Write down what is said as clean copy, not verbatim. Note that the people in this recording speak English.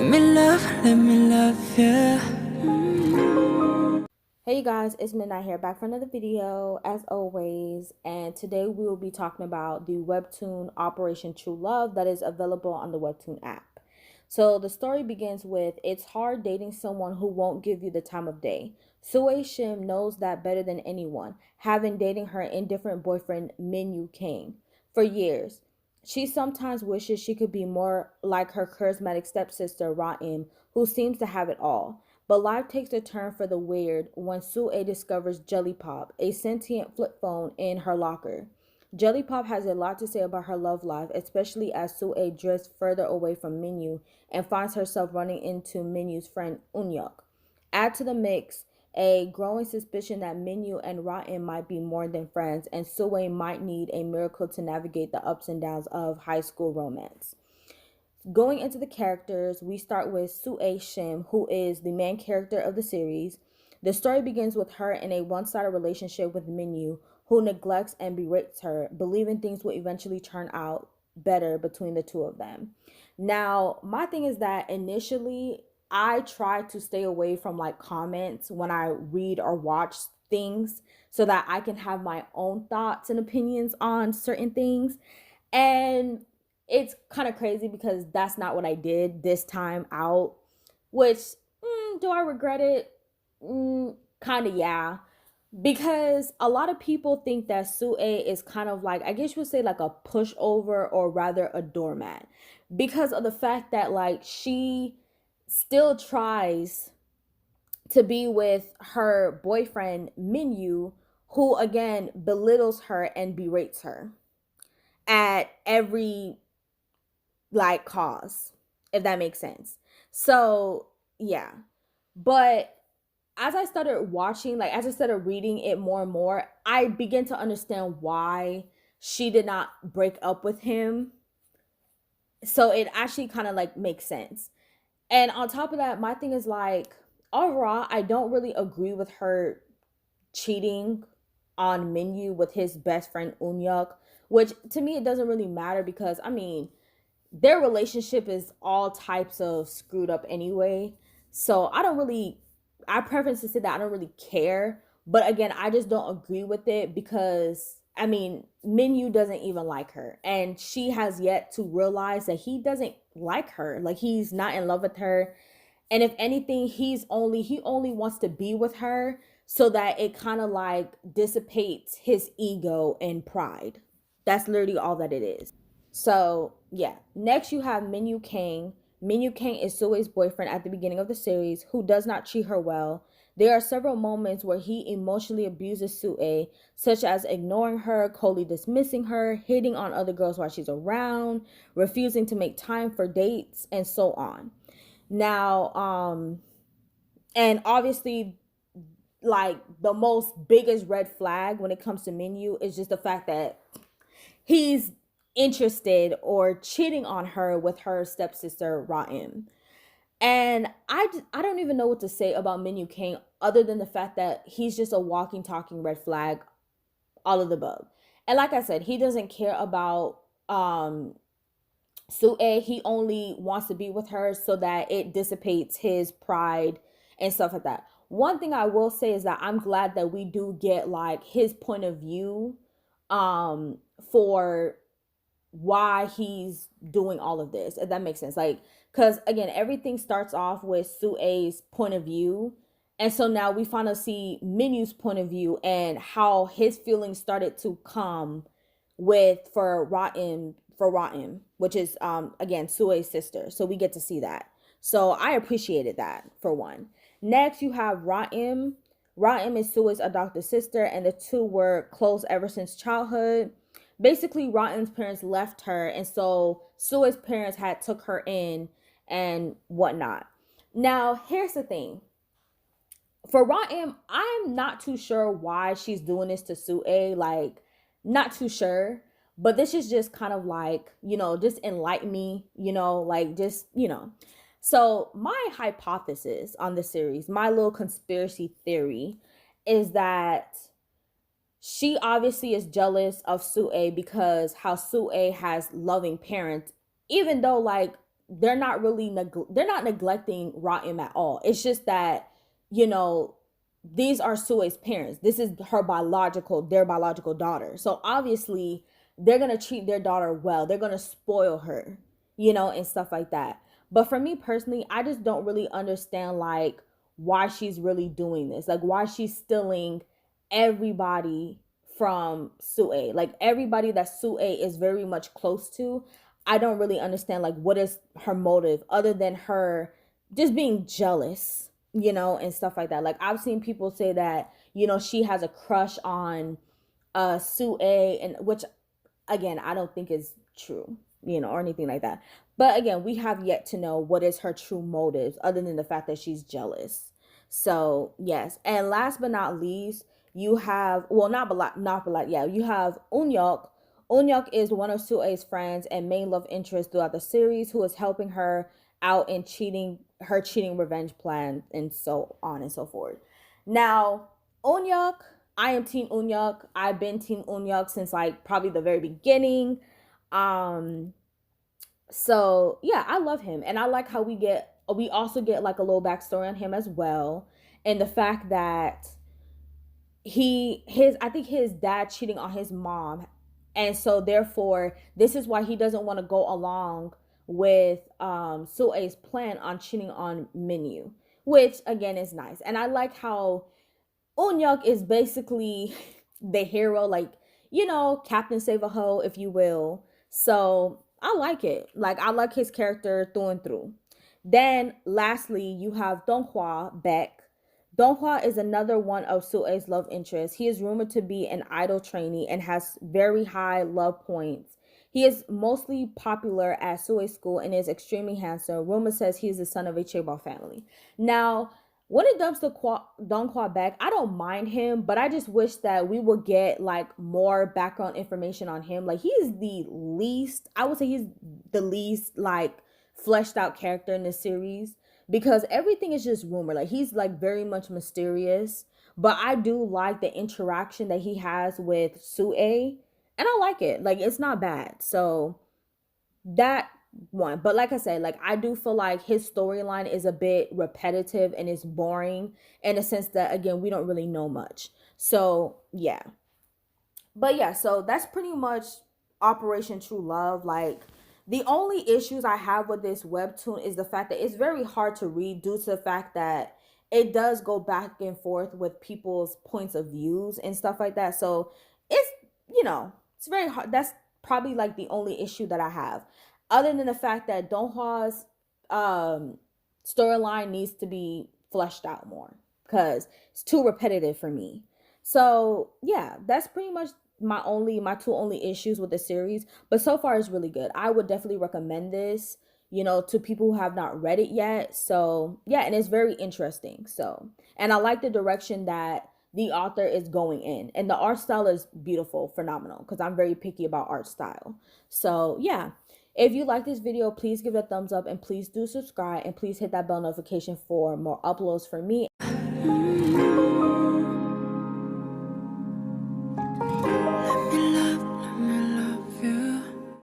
Let me love you. Hey guys, it's Midnight here, back for another video as always, and today we will be talking about the webtoon Operation True Love that is available on the webtoon app. So the story begins with, it's hard dating someone who won't give you the time of day. Shim knows that better than anyone, having dating her indifferent boyfriend Minu Kang for years. She sometimes wishes she could be more like her charismatic stepsister Ra-im, who seems to have it all. But life takes a turn for the weird when Sue discovers Jellypop, a sentient flip phone, in her locker. Jellypop has a lot to say about her love life, especially as Sue drifts further away from Minu and finds herself running into Minu's friend Eunhyeok. Add to the mix a growing suspicion that Minu and Ra-im might be more than friends, and Sue might need a miracle to navigate the ups and downs of high school romance. Going into the characters, we start with Shim, who is the main character of the series. The story begins with her in a one-sided relationship with Minu, who neglects and berates her, believing things will eventually turn out better between the two of them. Now, my thing is that initially I try to stay away from like comments when I read or watch things so that I can have my own thoughts and opinions on certain things. And it's kind of crazy because that's not what I did this time out. Which, do I regret it? Kind of, yeah. Because a lot of people think that Sue is kind of like, I guess you would say, like a pushover or rather a doormat. Because of the fact that, like, she still tries to be with her boyfriend, Minu, who again belittles her and berates her at every like cause, if that makes sense. So yeah, but as I started watching, like as I started reading it more and more, I began to understand why she did not break up with him. So it actually kind of like makes sense. And on top of that, my thing is like, overall I don't really agree with her cheating on Minu with his best friend Eunhyeok, which to me it doesn't really matter because I mean their relationship is all types of screwed up anyway. So I preference to say that I don't really care. But again, I just don't agree with it because I mean, Minu doesn't even like her. And she has yet to realize that he doesn't like her. Like he's not in love with her. And if anything, he only wants to be with her so that it kind of like dissipates his ego and pride. That's literally all that it is. So yeah. Next you have Minu Kang. Minu Kang is Sue's boyfriend at the beginning of the series, who does not treat her well. There are several moments where he emotionally abuses Sue, such as ignoring her, coldly dismissing her, hitting on other girls while she's around, refusing to make time for dates, and so on. Now, and obviously, like the most biggest red flag when it comes to Minu is just the fact that he's interested or cheating on her with her stepsister Ra-im. And I don't even know what to say about Minu Kang other than the fact that he's just a walking talking red flag, all of the above. And like I said, he doesn't care about Sue. He only wants to be with her so that it dissipates his pride and stuff like that. One thing I will say is that I'm glad that we do get like his point of view for why he's doing all of this, if that makes sense. Like, because again, everything starts off with Sue's point of view. And so now we finally see Minu's point of view and how his feelings started to come with for Ra-im, which is again Sue's sister. So we get to see that. So I appreciated that for one. Next you have Ra-im. Ra-im is Sue's adopted sister, and the two were close ever since childhood. Basically, Ra-im's parents left her, and so Sue's parents had took her in and whatnot. Now, here's the thing. For Ra-im, I'm not too sure why she's doing this to Sue. Like, not too sure. But this is just kind of like, just enlighten me, like just. So my hypothesis on the series, my little conspiracy theory is that she obviously is jealous of Sue because how Sue has loving parents, even though like they're not really they're not neglecting Ra-im at all. It's just that, you know, these are Sue's parents. This is their biological daughter. So obviously they're gonna treat their daughter well. They're gonna spoil her, you know, and stuff like that. But for me personally, I just don't really understand like why she's really doing this. Like why she's stealing everybody from Sue. Like everybody that Sue is very much close to. I don't really understand like what is her motive other than her just being jealous, you know, and stuff like that. Like I've seen people say that, you know, she has a crush on Sue, and which again, I don't think is true, you know, or anything like that. But again, we have yet to know what is her true motives other than the fact that she's jealous. So, yes. And last but not least, you have, well, yeah, you have Eunhyeok. Eunhyeok is one of Sue's friends and main love interest throughout the series, who is helping her out in her cheating revenge plan, and so on and so forth. Now, Eunhyeok, I am Team Eunhyeok. I've been Team Eunhyeok since like probably the very beginning. Um, so yeah, I love him, and I like how we also get like a little backstory on him as well, and the fact that I think his dad cheating on his mom, and so therefore this is why he doesn't want to go along with Sue's plan on cheating on Minu, which again is nice. And I like how Eunhyeok is basically the hero, like, you know, Captain Save a Ho, if you will. So I like it. Like, I like his character through and through. Then, lastly, you have Donghua Baek. Donghua is another one of Sue's love interests. He is rumored to be an idol trainee and has very high love points. He is mostly popular at Sue's school and is extremely handsome. Rumor says he is the son of a chaebol family. Now, when it comes to Donghua Baek, I don't mind him, but I just wish that we would get like more background information on him. Like I would say he's the least like fleshed out character in this series, because everything is just rumor. Like he's like very much mysterious, but I do like the interaction that he has with Sue, and I like it. Like it's not bad. So that one. But like I said, like I do feel like his storyline is a bit repetitive and it's boring in the sense that again, we don't really know much. So yeah. But yeah, so that's pretty much Operation True Love. Like the only issues I have with this webtoon is the fact that it's very hard to read due to the fact that it does go back and forth with people's points of views and stuff like that. So it's, you know, it's very hard. That's probably like the only issue that I have. Other than the fact that Donghwa's storyline needs to be fleshed out more because it's too repetitive for me. So yeah, that's pretty much my two only issues with the series. But so far it's really good. I would definitely recommend this, you know, to people who have not read it yet. So yeah, and it's very interesting. So, and I like the direction that the author is going in, and the art style is beautiful, phenomenal, because I'm very picky about art style. So yeah, if you like this video, please give it a thumbs up and please do subscribe and please hit that bell notification for more uploads for me.